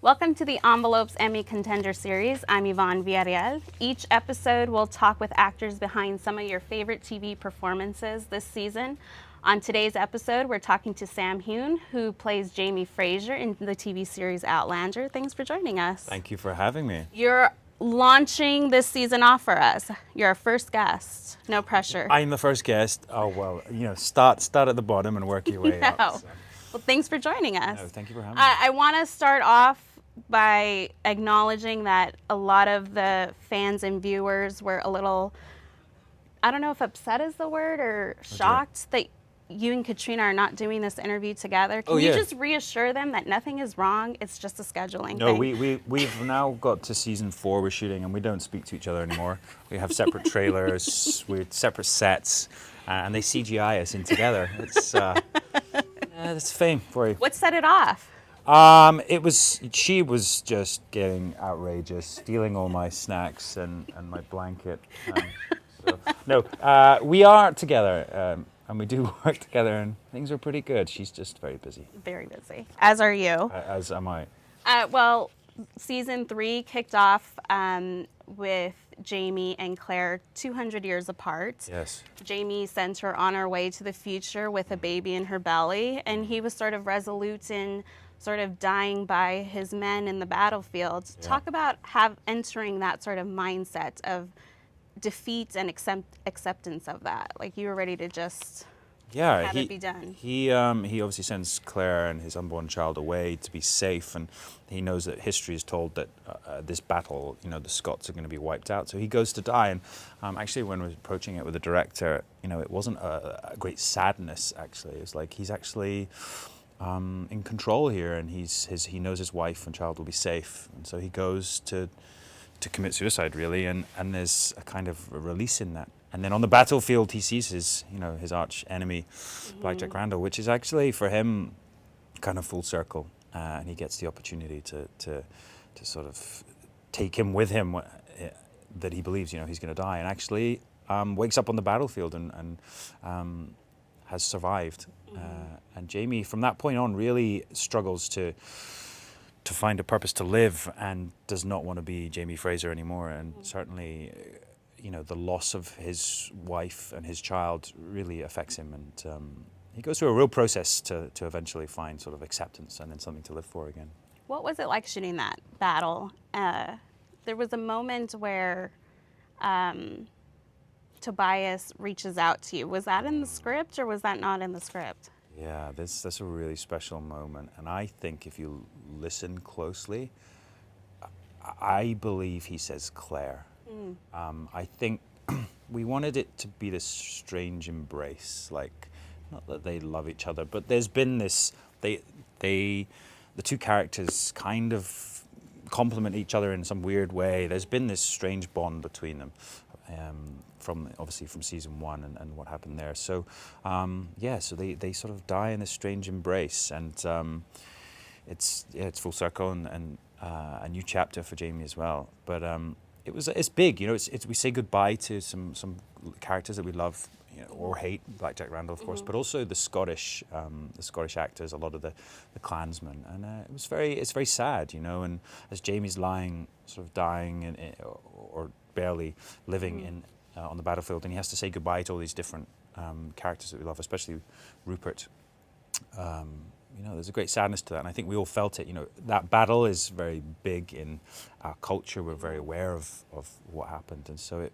Welcome to the Envelopes Emmy Contender Series. I'm Yvonne Villarreal. Each episode will talk with actors behind some of your favorite TV performances this season. On today's episode, we're talking to Sam Heughan, who plays Jamie Fraser in the TV series Outlander. Thanks for joining us. Thank you for having me. You're launching this season off for us. You're our first guest. No pressure. I'm the first guest. Oh, well, start at the bottom and work your way up. So. Well, thanks for joining us. No, thank you for having me. I want to start off by acknowledging that a lot of the fans and viewers were a little, I don't know if upset is the word, or shocked that you and Katrina are not doing this interview together. Can you just reassure them that nothing is wrong? It's just a scheduling thing. We've now got to season 4 we're shooting, and we don't speak to each other anymore. We have separate trailers, with separate sets, and they CGI us in together. It's fame for you. What set it off? She was just getting outrageous, stealing all my snacks and my blanket. We are together, and we do work together, and things are pretty good. She's just very busy. Very busy. As are you. As am I. Well, season 3 kicked off with Jamie and Claire 200 years apart. Yes. Jamie sent her on her way to the future with a baby in her belly, and he was sort of resolute in sort of dying by his men in the battlefield. Yeah. Talk about entering that sort of mindset of defeat and acceptance of that. Like you were ready to just have it be done. He obviously sends Claire and his unborn child away to be safe, and he knows that history is told that this battle, the Scots are going to be wiped out. So he goes to die, and actually when we were approaching it with the director, it wasn't a great sadness. Actually, it's like he's actually in control here, and he knows his wife and child will be safe, and so he goes to commit suicide, really, and there's a kind of a release in that. And then on the battlefield, he sees his arch enemy, Blackjack Randall, which is actually for him kind of full circle, and he gets the opportunity to sort of take him with him, that he believes he's going to die, and actually wakes up on the battlefield and has survived. And Jamie, from that point on, really struggles to find a purpose to live, and does not want to be Jamie Fraser anymore. And certainly, the loss of his wife and his child really affects him. And he goes through a real process to eventually find sort of acceptance and then something to live for again. What was it like shooting that battle? There was a moment where Tobias reaches out to you. Was that in the script, or was that not in the script? Yeah, that's a really special moment, and I think if you listen closely, I believe he says Claire. I think we wanted it to be this strange embrace, like, not that they love each other, but there's been this, the two characters kind of complement each other in some weird way. There's been this strange bond between them. Obviously from season 1 and what happened there. So so they sort of die in this strange embrace, and it's full circle and a new chapter for Jamie as well. But it's big, we say goodbye to some characters that we love, or hate, Blackjack Randall of course, but also the Scottish actors, a lot of the clansmen, and it's very sad, and as Jamie's lying, sort of dying or barely living on the battlefield, and he has to say goodbye to all these different characters that we love, especially Rupert. There's a great sadness to that, and I think we all felt it. That battle is very big in our culture. We're very aware of what happened, and so it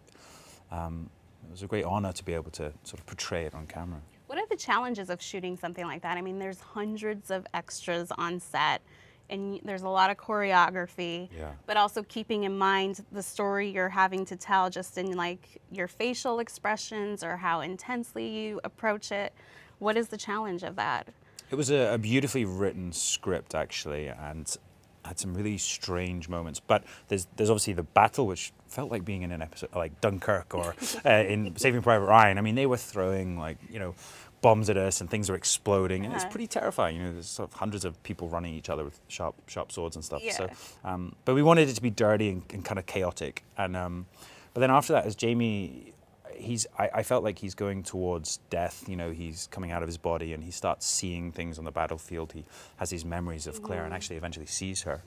was a great honor to be able to sort of portray it on camera. What are the challenges of shooting something like that? I mean, there's hundreds of extras on set, and there's a lot of choreography, but also keeping in mind the story you're having to tell, just in like your facial expressions or how intensely you approach it. What is the challenge of that? It was a beautifully written script, actually, and had some really strange moments. But there's obviously the battle, which felt like being in an episode like Dunkirk or in Saving Private Ryan. I mean, they were throwing bombs at us, and things were exploding, and it's pretty terrifying. There's sort of hundreds of people running each other with sharp swords and stuff. Yeah. So, but we wanted it to be dirty and kind of chaotic. And but then after that, as Jamie, I felt like he's going towards death. You know, he's coming out of his body, and he starts seeing things on the battlefield. He has these memories of Claire, and actually eventually sees her.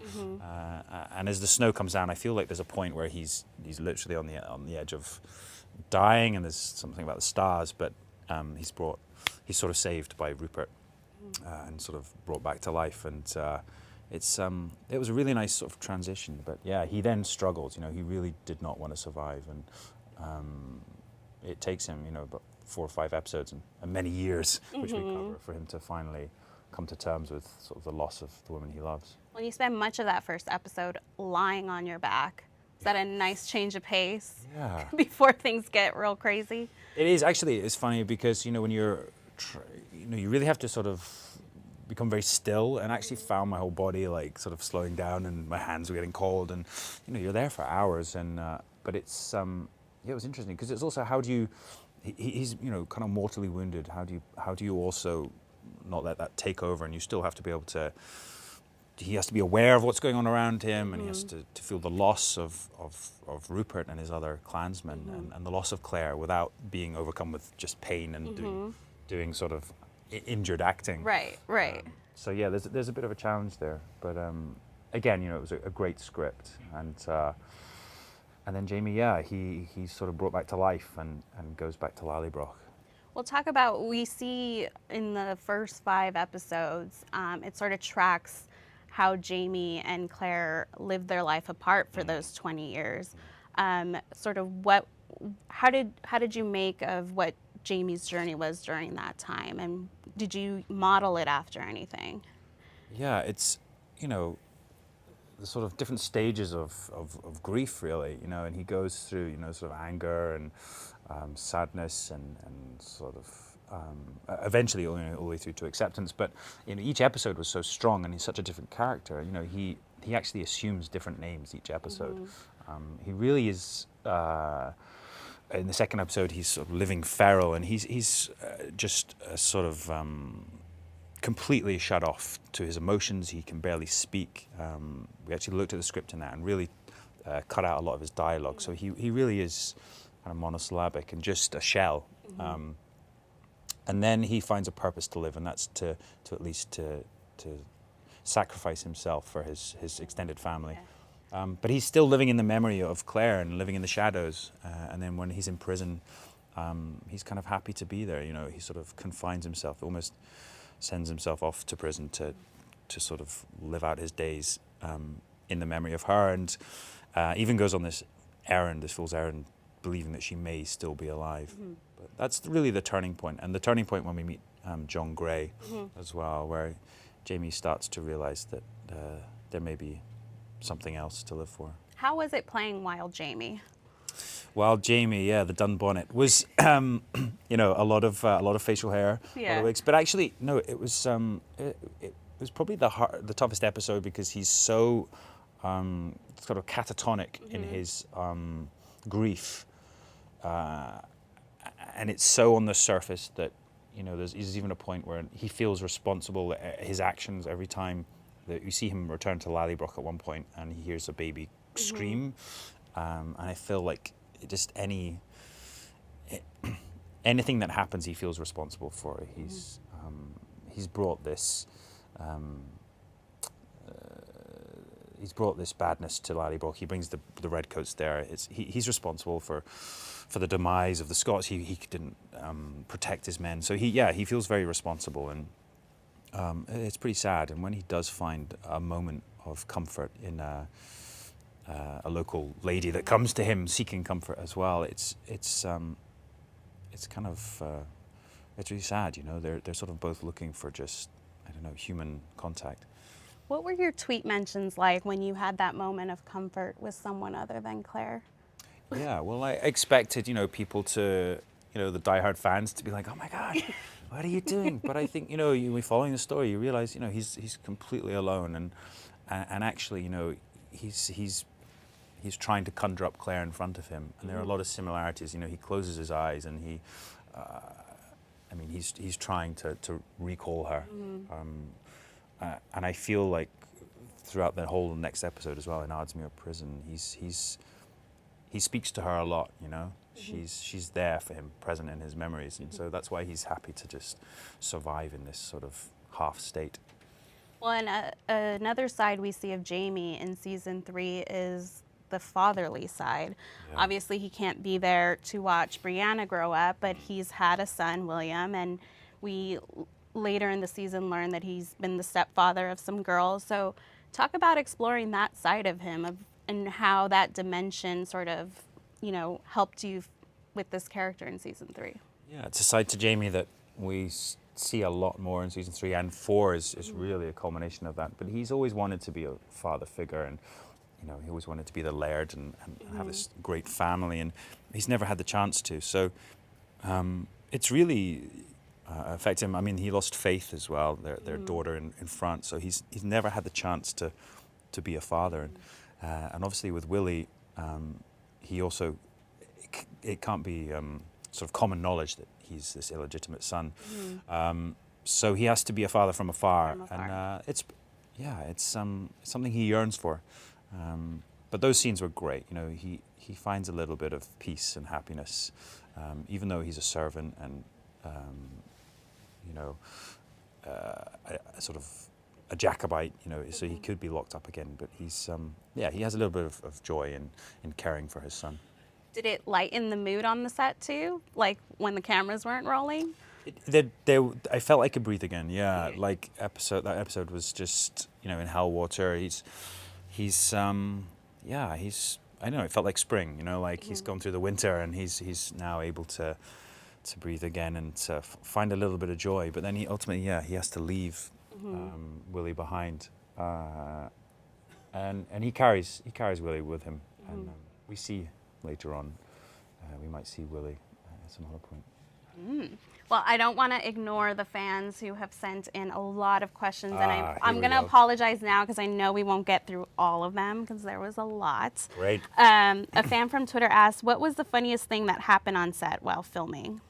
And as the snow comes down, I feel like there's a point where he's literally on the edge of dying, and there's something about the stars, but he's sort of saved by Rupert and sort of brought back to life. And it was a really nice sort of transition. But yeah, he then struggles. You know, he really did not want to survive, and it takes him, you know, about 4 or 5 episodes and many years, which we cover, for him to finally come to terms with sort of the loss of the woman he loves. Well, you spend much of that first episode lying on your back. Is that a nice change of pace? Yeah. Before things get real crazy? It is actually. It's funny because, you know, when you really have to sort of become very still, and actually found my whole body like sort of slowing down, and my hands were getting cold, and you know, you're there for hours, and but it's yeah, it was interesting because it's also, how do you, he's, you know, kind of mortally wounded, how do you also not let that take over, and you still have to be able to, he has to be aware of what's going on around him, and he has to feel the loss of Rupert and his other clansmen, and the loss of Claire, without being overcome with just pain and doing sort of injured acting. Right. So yeah, there's a bit of a challenge there, but again, you know, it was a great script, and then Jamie, yeah, he's sort of brought back to life and goes back to Lallybroch. We'll talk about, we see in the first 5 episodes, it sort of tracks how Jamie and Claire lived their life apart for those 20 years. Sort of how did you make of what Jamie's journey was during that time, and did you model it after anything? Yeah, it's, you know, the sort of different stages of grief, really, you know, and he goes through, you know, sort of anger and sadness and sort of eventually all the way through to acceptance. But, you know, each episode was so strong, and he's such a different character. You know, he actually assumes different names each episode. He really is. In the second episode, he's sort of living feral, and he's just sort of completely shut off to his emotions. He can barely speak. We actually looked at the script in that and really cut out a lot of his dialogue. So he really is kind of monosyllabic and just a shell. And then he finds a purpose to live, and that's to at least to sacrifice himself for his extended family. But he's still living in the memory of Claire and living in the shadows. And then when he's in prison, he's kind of happy to be there. You know, he sort of confines himself, almost sends himself off to prison to sort of live out his days in the memory of her, and even goes on this fool's errand, believing that she may still be alive. But that's really the turning point, and the turning point when we meet John Gray as well, where Jamie starts to realize that there may be something else to live for. How was it playing Wild Jamie? Wild Jamie, yeah, the Dunbonnet was, you know, a lot of facial hair, a lot of wigs. But actually, no, it was probably the toughest episode, because he's so sort of catatonic in his grief, and it's so on the surface that, you know, there's even a point where he feels responsible. His actions every time that you see him return to Lallybroch at one point, and he hears a baby scream, and I feel like just anything that happens, he feels responsible for. He's brought this badness to Lallybroch. He brings the redcoats there. He's responsible for the demise of the Scots. He didn't protect his men, so he feels very responsible, and it's pretty sad. And when he does find a moment of comfort in a local lady that comes to him seeking comfort as well, it's kind of it's really sad. You know, they're sort of both looking for just, I don't know, human contact. What were your tweet mentions like when you had that moment of comfort with someone other than Claire? Yeah, well, I expected, you know, people to, you know, the diehard fans to be like, oh my God, what are you doing? But I think, you know, we're following the story, you realize, you know, he's completely alone, and actually, you know, he's trying to conjure up Claire in front of him, and there are a lot of similarities. You know, he closes his eyes, and he's trying to recall her, and I feel like throughout the whole next episode as well, in Ardesmuir Prison, he's he speaks to her a lot, you know. She's there for him, present in his memories, and so that's why he's happy to just survive in this sort of half state. Well, and another side we see of Jamie in season 3 is the fatherly side. Yeah. Obviously, he can't be there to watch Brianna grow up, but he's had a son, William, and we later in the season learn that he's been the stepfather of some girls. So talk about exploring that side of him and how that dimension sort of, helped you with this character in season 3. Yeah, it's a side to Jamie that we see a lot more in season 3, and 4 is really a culmination of that. But he's always wanted to be a father figure, and he always wanted to be the laird and have this great family, and he's never had the chance to. So it's really affected him. I mean, he lost Faith as well, their daughter in France. So he's never had the chance to be a father, and obviously with Willie, he also it can't be sort of common knowledge that he's this illegitimate son. So he has to be a father from afar. And it's something he yearns for. But those scenes were great. He finds a little bit of peace and happiness, even though he's a servant and a sort of a Jacobite. So he could be locked up again. But he has a little bit of joy in caring for his son. Did it lighten the mood on the set too? Like when the cameras weren't rolling? I felt I could breathe again. Yeah, like that episode was just in hell water. He's I don't know. It felt like spring. Like he's gone through the winter and he's now able to breathe again and to find a little bit of joy. But then he ultimately he has to leave Willie behind, and he carries Willie with him, and we see. Later on, we might see Willie at some other point. Well, I don't want to ignore the fans who have sent in a lot of questions, and I'm going to apologize now because I know we won't get through all of them because there was a lot. Great. A fan from Twitter asked, "What was the funniest thing that happened on set while filming?"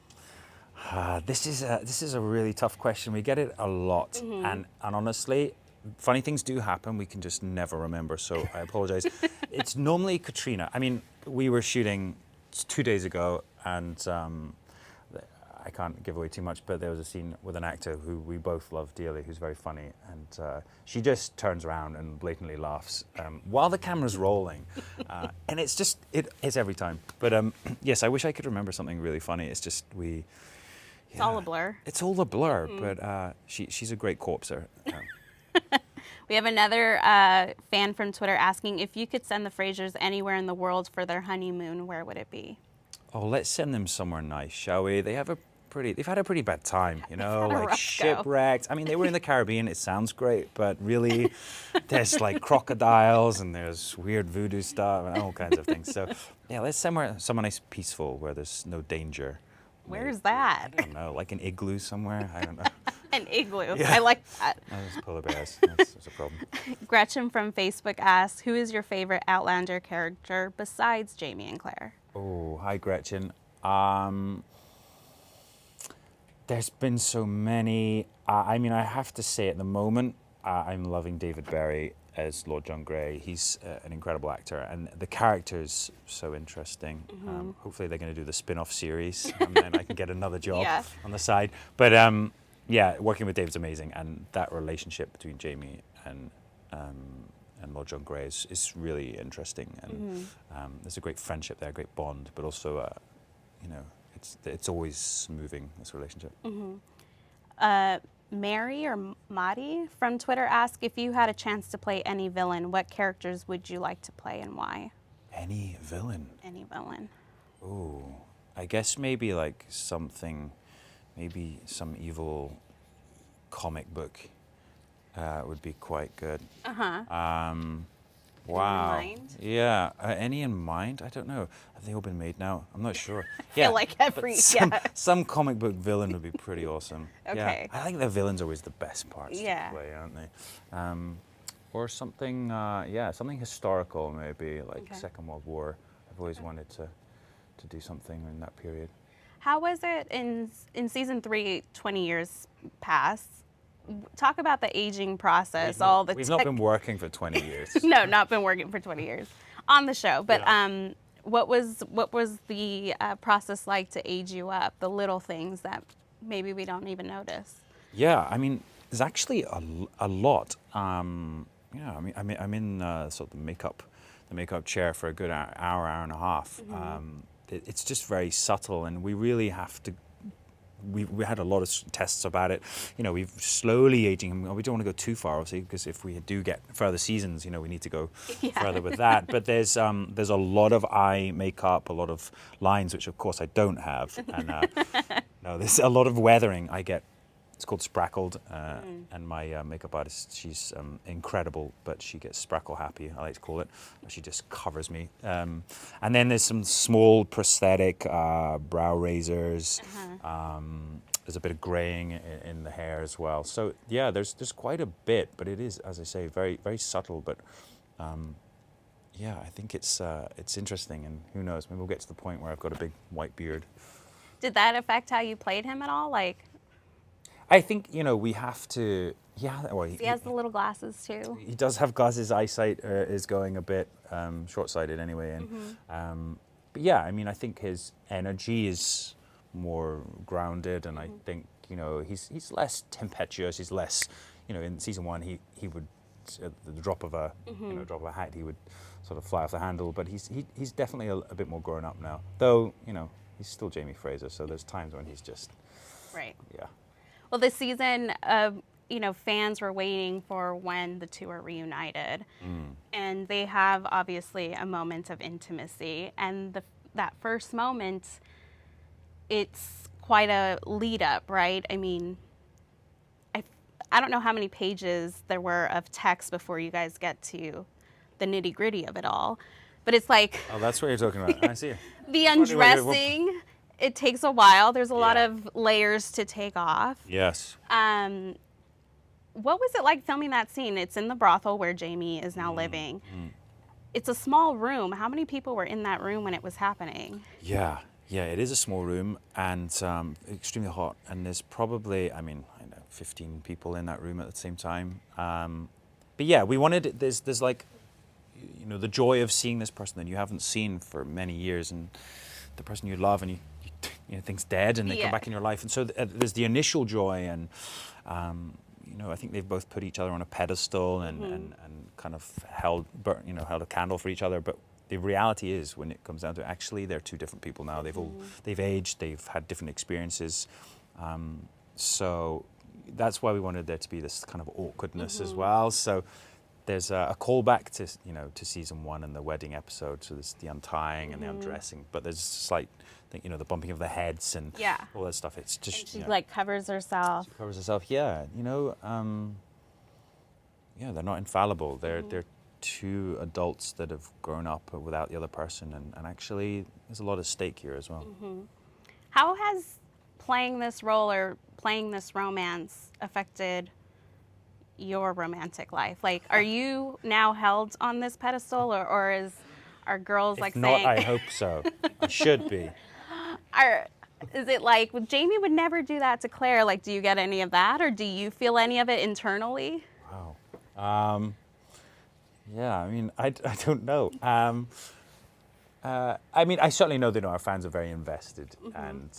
This is a really tough question. We get it a lot, and honestly, funny things do happen. We can just never remember, so I apologize. It's normally Katrina. I mean, we were shooting 2 days ago, and I can't give away too much, but there was a scene with an actor who we both love dearly, who's very funny, and she just turns around and blatantly laughs while the camera's rolling, and it's every time. But yes, I wish I could remember something really funny. It's just it's all a blur. It's all a blur, but she's a great corpser. We have another fan from Twitter asking, if you could send the Frasers anywhere in the world for their honeymoon, where would it be? Oh, let's send them somewhere nice, shall we? They've had a pretty bad time, like shipwrecked. I mean, they were in the Caribbean. It sounds great, but really, there's like crocodiles and there's weird voodoo stuff and all kinds of things. So, yeah, let's somewhere nice, peaceful, where there's no danger. Where's that? I don't know, like an igloo somewhere. I don't know. An igloo. Yeah. I like that. No, there's polar bears. That's a problem. Gretchen from Facebook asks, who is your favorite Outlander character besides Jamie and Claire? Oh, hi, Gretchen. There's been so many. I mean, I have to say at the moment, I'm loving David Berry as Lord John Grey. He's an incredible actor, and the character is so interesting. Hopefully they're going to do the spin-off series, and then I can get another job on the side. But working with David's amazing, and that relationship between Jamie and Lord John Grey is really interesting, and there's a great friendship there, a great bond, but also, it's always moving, this relationship. Mary or Madi from Twitter asked, if you had a chance to play any villain, what characters would you like to play and why? Any villain? Any villain. Oh, I guess maybe like some evil comic book would be quite good. Wow. Any in mind? Yeah. Any in mind? I don't know. Have they all been made now? I'm not sure. I feel like some comic book villain would be pretty awesome. Okay. Yeah. I think the villain's always the best parts to play, aren't they? Or something, something historical maybe, like Second World War. I've always wanted to do something in that period. How was it in season 3, 20 years past? Talk about the aging process. We've not been working for 20 years. No, not been working for 20 years on the show. But what was the process like to age you up? The little things that maybe we don't even notice. Yeah, I mean, there's actually a lot. Yeah, I'm in sort of the makeup chair for a good hour and a half. It's just very subtle, and we really have to. We had a lot of tests about it. You know, we've slowly aging him. We don't want to go too far, obviously, because if we do get further seasons, you know, we need to go further with that. But there's a lot of eye makeup, a lot of lines, which of course I don't have, and no, there's a lot of weathering. I get. It's called Sprackled, and my makeup artist, she's incredible, but she gets sprackle happy, I like to call it. She just covers me. And then there's some small prosthetic brow razors. There's a bit of graying in the hair as well. So yeah, there's quite a bit, but it is, as I say, very very subtle. But yeah, I think it's interesting, and who knows, maybe we'll get to the point where I've got a big white beard. Did that affect how you played him at all? Like, I think, you know, we have to. Yeah, well, he has the little glasses too. He does have glasses. Eyesight is going a bit short-sighted anyway, and but yeah, I mean, I think his energy is more grounded, and I think, you know, he's less tempestuous. He's less, you know, in season 1 he would at the drop of a drop of a hat he would sort of fly off the handle, but he's definitely a bit more grown up now. Though, you know, he's still Jamie Fraser, so there's times when he's just Right. yeah. Well, this season, you know, fans were waiting for when the two are reunited. And they have, obviously, a moment of intimacy. And that first moment, it's quite a lead up, right? I mean, I don't know how many pages there were of text before you guys get to the nitty gritty of it all. But it's like... Oh, that's what you're talking about. I see. The undressing... It takes a while. There's a lot of layers to take off. Yes. What was it like filming that scene? It's in the brothel where Jamie is now living. It's a small room. How many people were in that room when it was happening? Yeah, it is a small room, and extremely hot. And there's probably, I mean, I know, 15 people in that room at the same time. But yeah, we wanted, there's like, you know, the joy of seeing this person that you haven't seen for many years, and the person you love, and you know, think's dead, and they come back in your life, and so there's the initial joy, and you know, I think they've both put each other on a pedestal and kind of held a candle for each other. But the reality is, when it comes down to it, actually, they're two different people now. They've aged, they've had different experiences, so that's why we wanted there to be this kind of awkwardness as well. So there's a callback to season 1 and the wedding episode. So there's the untying and the undressing, but there's slight, you know, the bumping of the heads and all that stuff. It's just, and she like covers herself. She covers herself. Yeah, you know, they're not infallible. They're two adults that have grown up without the other person, and actually there's a lot at stake here as well. How has playing this role or playing this romance affected your romantic life? Like, are you now held on this pedestal, or are girls like not, saying... I hope so. I should be. Is it like, well, Jamie would never do that to Claire? Like, do you get any of that, or do you feel any of it internally? Wow. Yeah, I mean, I don't know. I mean, I certainly know that our fans are very invested, and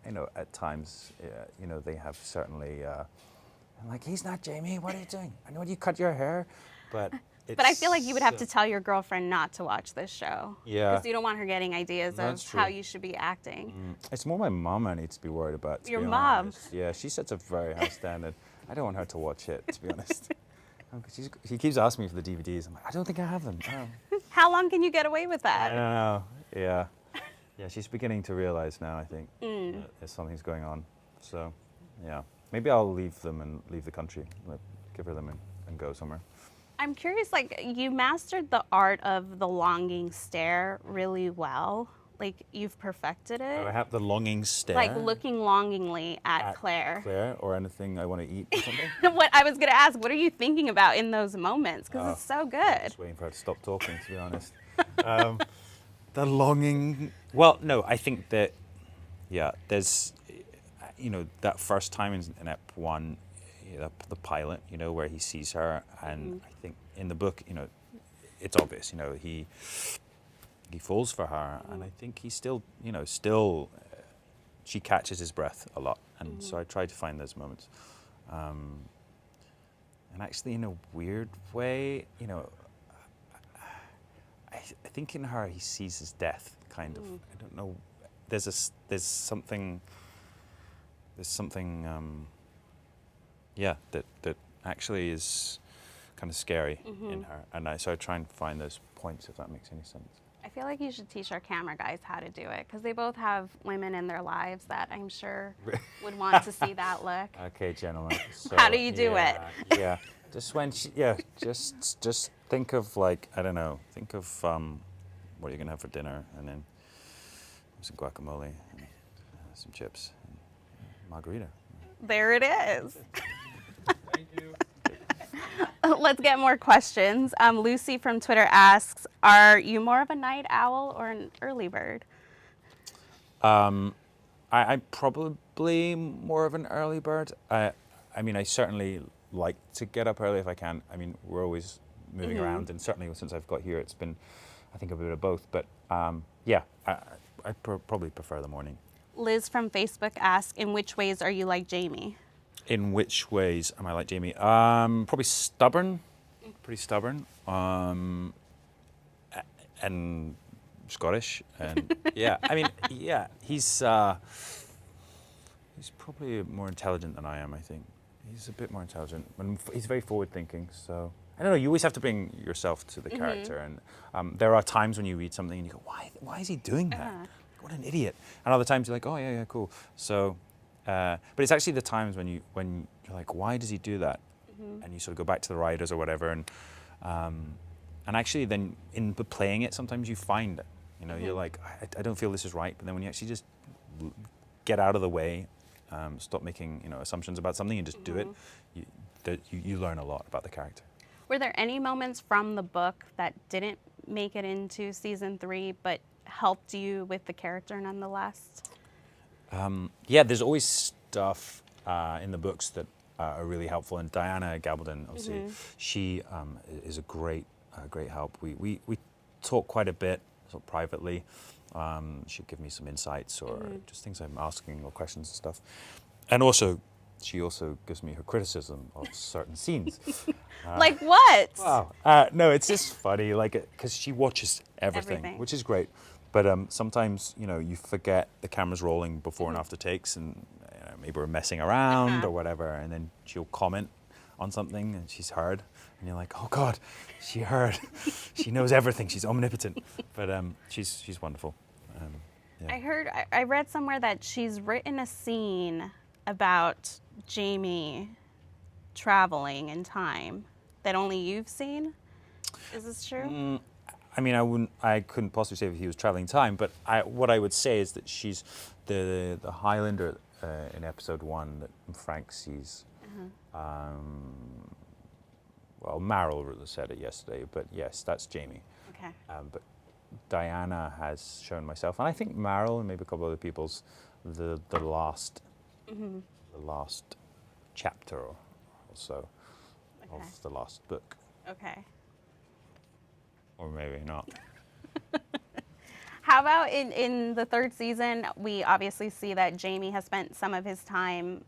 you know, at times, you know, they have certainly. I'm like, he's not Jamie. What are you doing? I know you cut your hair, but. But I feel like you would have to tell your girlfriend not to watch this show. Yeah. Because you don't want her getting ideas of how you should be acting. It's more my mum I need to be worried about. Your mom? Yeah, she sets a very high standard. I don't want her to watch it, to be honest. She keeps asking me for the DVDs. I'm like, I don't think I have them. Oh. How long can you get away with that? I don't know. Yeah. Yeah, she's beginning to realize now, I think, that something's going on. So, yeah. Maybe I'll leave them and leave the country. Give her them and go somewhere. I'm curious, like, you mastered the art of the longing stare really well. Like, you've perfected it. Oh, I have the longing stare? Like, looking longingly at Claire. Claire, or anything I want to eat or something? What I was going to ask, what are you thinking about in those moments? Because it's so good. I'm just waiting for her to stop talking, to be honest. The longing... Well, no, I think that, yeah, there's, you know, that first time in Ep 1, the pilot, you know, where he sees her, and I think in the book, you know, it's obvious, you know, he he falls for her, and I think he still, she catches his breath a lot, and so I try to find those moments. And actually, in a weird way, I think in her he sees his death, kind of. I don't know. There's something. That actually is kind of scary in her, and so I try and find those points, if that makes any sense. I feel like you should teach our camera guys how to do it, because they both have women in their lives that I'm sure would want to see that look. Okay, gentlemen. So, How do you do it? Yeah, just when just think of, like, I don't know, think of what you're gonna have for dinner, and then some guacamole, and some chips, and margarita. There it is. Thank you. Let's get more questions. Lucy from Twitter asks, are you more of a night owl or an early bird? I'm probably more of an early bird. I mean, I certainly like to get up early if I can. I mean, we're always moving around, and certainly since I've got here, it's been, I think, a bit of both. But yeah, I probably prefer the morning. Liz from Facebook asks, in which ways are you like Jamie? In which ways am I like Jamie? Probably stubborn, pretty stubborn, and Scottish, and yeah. I mean, yeah, he's probably more intelligent than I am. I think he's a bit more intelligent, and he's very forward-thinking. So I don't know. You always have to bring yourself to the character, and there are times when you read something and you go, "Why is he doing that? What an idiot!" And other times you're like, "Oh yeah, cool." So. But it's actually the times when you're like, why does he do that? And you sort of go back to the writers or whatever, and actually then in playing it, sometimes you find it. You're like, I don't feel this is right. But then when you actually just get out of the way, stop making assumptions about something and just do it, you learn a lot about the character. Were there any moments from the book that didn't make it into season 3, but helped you with the character nonetheless? Yeah, there's always stuff in the books that are really helpful, and Diana Gabaldon, obviously, she is a great help. We talk quite a bit, sort of privately. She'll give me some insights or just things I'm asking or questions and stuff. And also, she also gives me her criticism of certain scenes. Like what? Wow. No, it's just funny, like, because she watches everything, which is great. But sometimes, you forget the camera's rolling before and after takes, and maybe we're messing around or whatever, and then she'll comment on something, and she's heard, and you're like, oh God, she heard. She knows everything. She's omnipotent. But she's wonderful. Yeah. I read somewhere that she's written a scene about Jamie traveling in time that only you've seen. Is this true? I mean, I couldn't possibly say if he was traveling time, but what I would say is that she's the Highlander in episode 1 that Frank sees. Well, Meryl said it yesterday, but yes, that's Jamie. Okay. But Diana has shown myself, and I think Meryl and maybe a couple other people's the last chapter or so of the last book. Okay. Or maybe not. How about in the 3rd season, we obviously see that Jamie has spent some of his time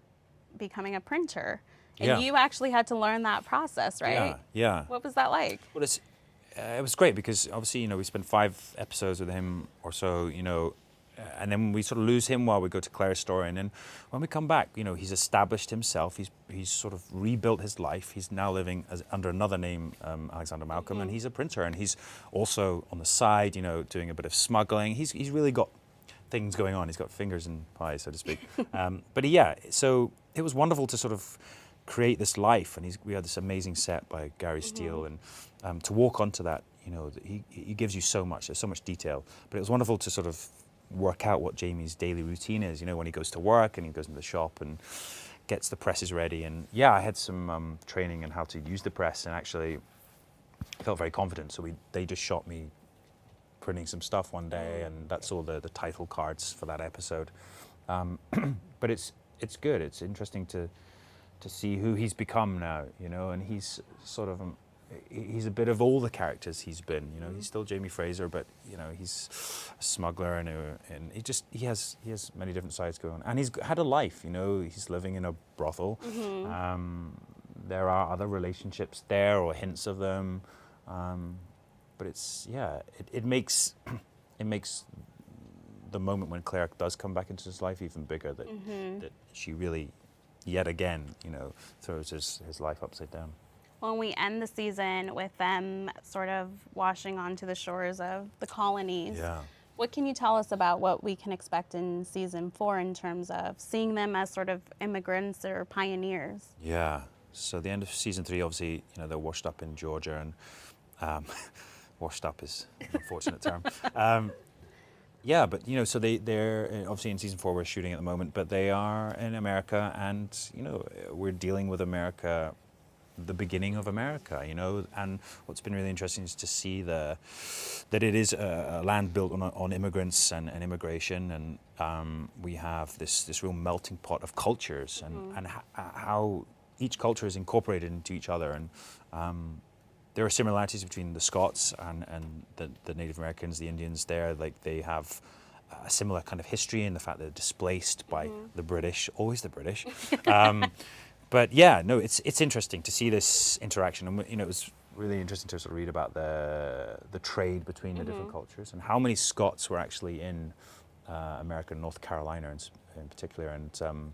becoming a printer. And you actually had to learn that process, right? Yeah. What was that like? Well, it was great because obviously, we spent 5 episodes with him or so, and then we sort of lose him while we go to Claire's story. And then when we come back, he's established himself. He's sort of rebuilt his life. He's now living under another name, Alexander Malcolm, and he's a printer. And he's also on the side, doing a bit of smuggling. He's really got things going on. He's got fingers in pie, so to speak. But yeah, so it was wonderful to sort of create this life. And we had this amazing set by Gary Steele. And to walk onto that, he gives you so much. There's so much detail. But it was wonderful to sort of work out what Jamie's daily routine is, when he goes to work and he goes into the shop and gets the presses ready. And yeah, I had some training in how to use the press, and actually felt very confident. So they just shot me printing some stuff one day, and that's all the title cards for that episode. But it's good. It's interesting to see who he's become now, and he's sort of he's a bit of all the characters he's been. You know, he's still Jamie Fraser, but you know, he's a smuggler, and he has many different sides going on, and he's had a life. You know, he's living in a brothel. There are other relationships there, or hints of them, but it makes it makes the moment when Claire does come back into his life even bigger. That she really, yet again, you know, throws his life upside down. When we end the season with them sort of washing onto the shores of the colonies, what can you tell us about what we can expect in season 4 in terms of seeing them as sort of immigrants or pioneers? Yeah. So the end of season 3, obviously, you know, they're washed up in Georgia, and washed up is an unfortunate term. Yeah, but you know, so they're obviously in season 4 we're shooting at the moment, but they are in America, and you know, we're dealing with America, the beginning of America, you know, and what's been really interesting is to see that it is a land built on immigrants and immigration, and we have this real melting pot of cultures, and how each culture is incorporated into each other, and there are similarities between the Scots and the Native Americans, the Indians there. Like, they have a similar kind of history in the fact that they're displaced by the British, always the British. But yeah, no, it's interesting to see this interaction, and you know, it was really interesting to sort of read about the trade between the different cultures, and how many Scots were actually in America, North Carolina in particular, and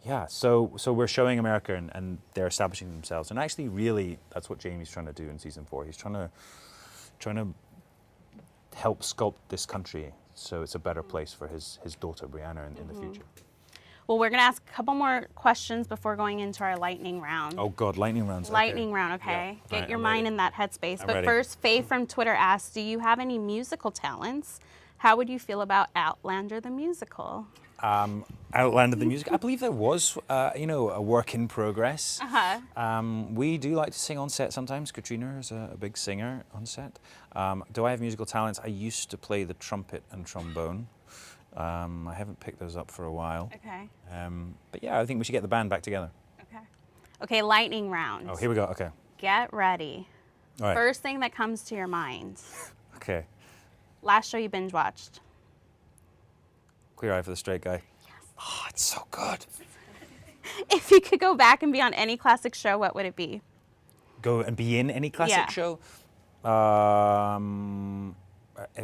yeah, so we're showing America, and they're establishing themselves, and actually, really, that's what Jamie's trying to do in season 4. He's trying to help sculpt this country so it's a better place for his daughter Brianna in the future. Well, we're going to ask a couple more questions before going into our lightning round. Oh God, lightning rounds. Lightning round, okay. Yeah. Get your mind in that headspace. I'm But ready. first, Faye from Twitter asks, do you have any musical talents? How would you feel about Outlander the musical? Outlander the music. I believe there was, you know, a work in progress. We do like to sing on set sometimes. Katrina is a big singer on set. Do I have musical talents? I used to play the trumpet and trombone. I haven't picked those up for a while. Okay. But yeah, I think we should get the band back together. Okay. Okay, lightning round. Oh, here we go. Okay. Get ready. All right. First thing that comes to your mind. Okay. Last show you binge watched. Queer Eye for the Straight Guy. Yes. Oh, it's so good. If you could go back and be on any classic show, what would it be? Go and be in any classic Yeah. show?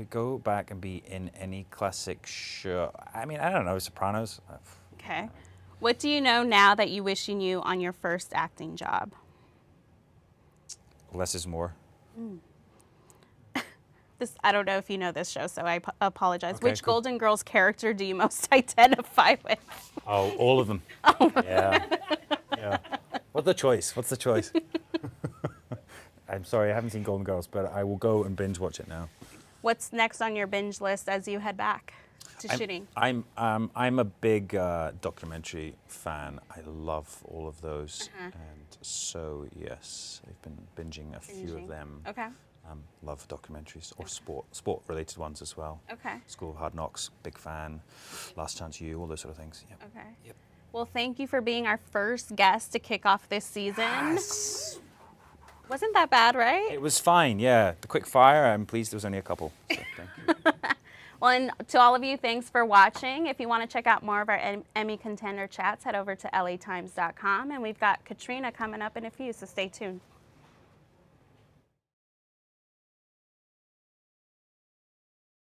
Go back and be in any classic show. I mean, I don't know, Sopranos. Okay. What do you know now that you wish you knew on your first acting job? Less is more. I don't know if you know this show, so I apologize. Okay, Which cool. Golden Girls character do you most identify with? Oh, all of them. Yeah. Yeah. What's the choice? I'm sorry, I haven't seen Golden Girls, but I will go and binge watch it now. What's next on your binge list as you head back to shooting? I'm a big documentary fan. I love all of those, and so yes, I've been binging a few of them. Okay. Love documentaries or sport-related ones as well. Okay. School of Hard Knocks, big fan. Last Chance U, all those sort of things. Yep. Okay. Yep. Well, thank you for being our first guest to kick off this season. Yes. Wasn't that bad, right? It was fine, yeah. The quick fire, I'm pleased there was only a couple. So thank you. Well, and to all of you, thanks for watching. If you want to check out more of our Emmy contender chats, head over to latimes.com. And we've got Katrina coming up in a few, so stay tuned.